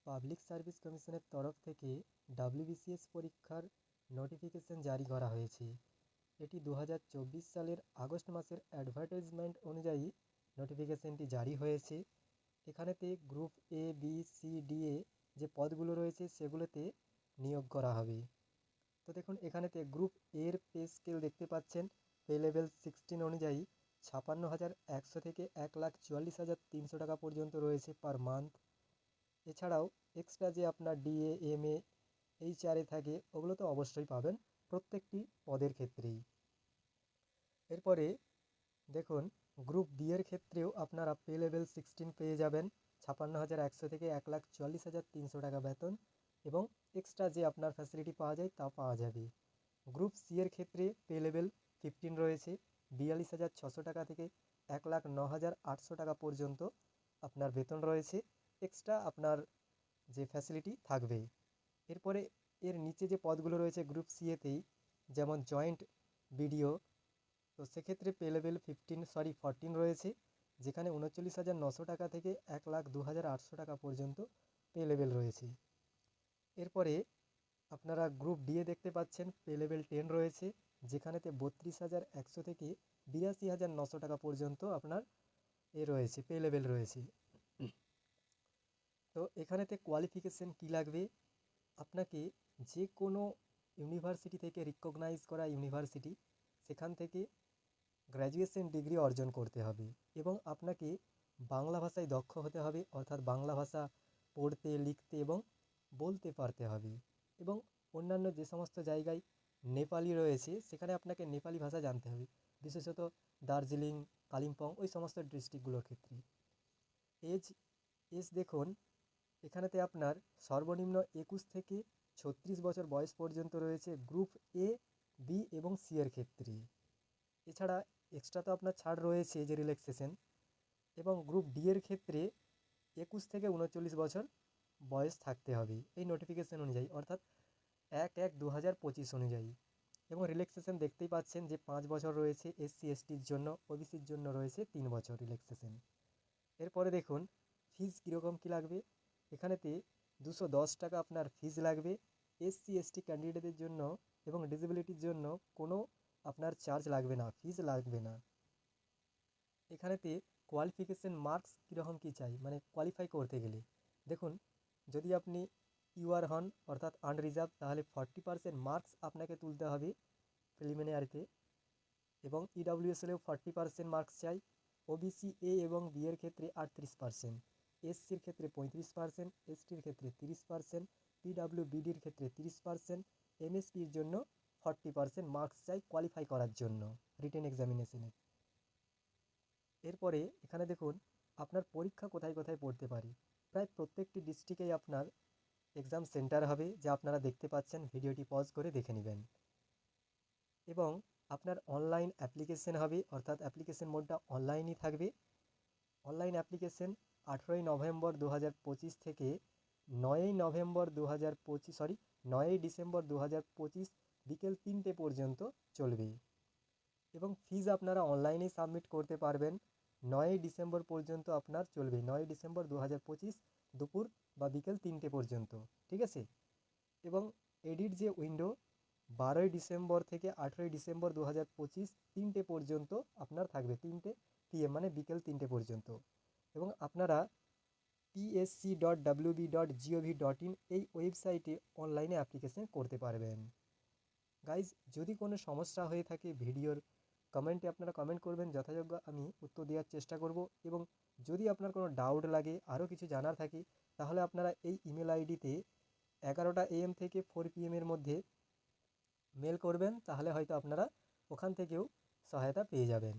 Public service কমিশনের তরফ থেকে ডাব্লিউবিসিএস পরীক্ষার নোটিফিকেশন জারি করা হয়েছে। এটি 2024 সালের আগস্ট মাসের অ্যাডভার্টাইজমেন্ট অনুযায়ী নোটিফিকেশনটি জারি হয়েছে। এখানেতে group A B C D এ যে পদগুলো রয়েছে সেগুলোতে নিয়োগ করা হবে। তো দেখুন এখানেতে গ্রুপ এর পে স্কেল দেখতে পাচ্ছেন। পে লেভেল 16 অনুযায়ী 56,100 থেকে 1,44,300 টাকা পর্যন্ত রয়েছে পার মান্থ। এছাড়াও এক্সট্রা যে আপনার ডিএ এমএ এইচআরএ থাকে ওগুলো তো অবশ্যই পাবেন প্রত্যেকটি পদের ক্ষেত্রেই। এরপরে দেখুন গ্রুপ বি এর ক্ষেত্রেও আপনারা পে লেভেল 16 পেয়ে যাবেন। 56,100 থেকে 1,44,300 টাকা বেতন এবং এক্সট্রা যে আপনার ফ্যাসিলিটি পাওয়া যায় তা পাওয়া যাবে। গ্রুপ সি এর ক্ষেত্রে পে লেভেল 15 রয়েছে। 42,600 টাকা থেকে 1,09,800 টাকা পর্যন্ত আপনার বেতন রয়েছে। এক্সট্রা আপনার যে ফ্যাসিলিটি থাকবে। এরপরে এর নিচে যে পদগুলো রয়েছে গ্রুপ সি এতেই, যেমন জয়েন্ট বিডিও, তো সেক্ষেত্রে পে লেভেল 14 রয়েছে, যেখানে 39,900 টাকা থেকে 1,02,800 টাকা পর্যন্ত পে লেভেল রয়েছে। এরপরে আপনারা গ্রুপ ডি এ দেখতে পাচ্ছেন পে লেভেল 10 রয়েছে, যেখানেতে 32,100 থেকে 82,900 টাকা পর্যন্ত আপনার রয়েছে পে লেভেল রয়েছে। তো এখানেতে কোয়ালিফিকেশন কী লাগবে, আপনাকে যে কোনো ইউনিভার্সিটি থেকে রিকগনাইজ করা ইউনিভার্সিটি সেখান থেকে গ্র্যাজুয়েশন ডিগ্রি অর্জন করতে হবে এবং আপনাকে বাংলা ভাষায় দক্ষ হতে হবে, অর্থাৎ বাংলা ভাষা পড়তে লিখতে এবং বলতে পারতে হবে। এবং অন্যান্য যে সমস্ত জায়গায় নেপালি রয়েছে সেখানে আপনাকে নেপালি ভাষা জানতে হবে, বিশেষত দার্জিলিং কালিম্পং ওই সমস্ত ডিস্ট্রিক্টগুলোর ক্ষেত্রে। এজ দেখুন এখানেতে আপনার সর্বনিম্ন 21 থেকে 36 বছর বয়স পর্যন্ত রয়েছে গ্রুপ এ বি এবং সি এর ক্ষেত্রে। এছাড়া এক্সট্রা তো আপনার ছাড় রয়েছে যে রিল্যাক্সেশন, এবং গ্রুপ ডি এর ক্ষেত্রে 21 থেকে 39 বছর বয়স থাকতে হবে এই নোটিফিকেশন অনুযায়ী, অর্থাৎ 1/1/2025 অনুযায়ী। এবং রিল্যাক্সেশন দেখতেই পাচ্ছেন যে 5 বছর রয়েছে এসসি এসটির জন্য, ওবিসির জন্য রয়েছে 3 বছর রিল্যাক্সেশন। এরপরে দেখুন ফিজ কীরকম কী লাগবে। এখানেতে 210 টাকা আপনার ফিজ লাগবে। এসসি এসটি ক্যান্ডিডেটদের জন্য এবং ডিসেবিলিটির জন্য কোনো আপনার চার্জ লাগবে না, ফিজ লাগবে না। এখানেতে কোয়ালিফিকেশন মার্কস কীরকম কী চাই, মানে কোয়ালিফাই করতে গেলে দেখুন, যদি আপনি ইউআর হন অর্থাৎ আনরিজার্ভ তাহলে 40% মার্কস আপনাকে তুলতে হবে প্রিলিমিনারিতে, এবং ইডাব্লিউএসএলেও 40% মার্কস চাই। ওবিসি এ এবং বি এর ক্ষেত্রে 38%, এসসির ক্ষেত্রে 35%, এসটির ক্ষেত্রে 30%, পিডাব্লিউবিডির ক্ষেত্রে 30%, এমএসপির জন্য 40% মার্কস চাই কোয়ালিফাই করার জন্য রিটেন এক্সামিনেশনে। এরপরে এখানে দেখুন আপনার পরীক্ষা কোথায় কোথায় পড়তে পারে। প্রায় প্রত্যেকটি ডিস্ট্রিক্টেই আপনার এক্সাম সেন্টার হবে, যা আপনারা দেখতে পাচ্ছেন, ভিডিওটি পজ করে দেখে নেবেন। এবং আপনার অনলাইন অ্যাপ্লিকেশন হবে, অর্থাৎ অ্যাপ্লিকেশন মোডটা অনলাইনই থাকবে। অনলাইন অ্যাপ্লিকেশন 18ই নভেম্বর 2025 থেকে 9ই নভেম্বর 2025 9ই ডিসেম্বর 2025 বিকেল 3টে পর্যন্ত চলবে। এবং ফিজ আপনারা অনলাইনেই সাবমিট করতে পারবেন। 9ই ডিসেম্বর পর্যন্ত আপনার চলবে, 9ই ডিসেম্বর 2025 দুপুর বা বিকেল 3টে পর্যন্ত, ঠিক আছে। এবং এডিট যে উইন্ডো 12ই ডিসেম্বর থেকে 18ই ডিসেম্বর 2025 3টে পর্যন্ত আপনার থাকবে, 3টে PM মানে বিকেল 3টে পর্যন্ত। এবং আপনারা psc.wb.gov.in এই ওয়েবসাইটে অনলাইনে অ্যাপ্লিকেশন করতে পারবেন। গাইজ, যদি কোনো সমস্যা হয়ে থাকে ভিডিওর কমেন্টে আপনারা কমেন্ট করবেন, যথাযোগ্য আমি উত্তর দেওয়ার চেষ্টা করব। এবং যদি আপনার কোনো ডাউট লাগে, আরও কিছু জানার থাকে, তাহলে আপনারা এই ইমেল আইডিতে 11টা AM থেকে 4 PM এর মধ্যে মেল করবেন, তাহলে হয়তো আপনারা ওখান থেকেও সহায়তা পেয়ে যাবেন।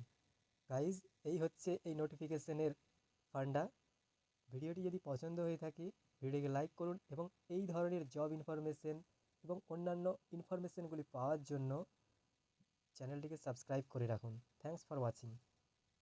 গাইজ, এই হচ্ছে এই নোটিফিকেশনের ফান্ডা। ভিডিওটি যদি পছন্দ হয়ে থাকে ভিডিওকে লাইক করুন এবং এই ধরনের জব ইনফরমেশন এবং অন্যান্য ইনফরমেশনগুলি পাওয়ার জন্য চ্যানেলটিকে সাবস্ক্রাইব করে রাখুন। Thanks for watching.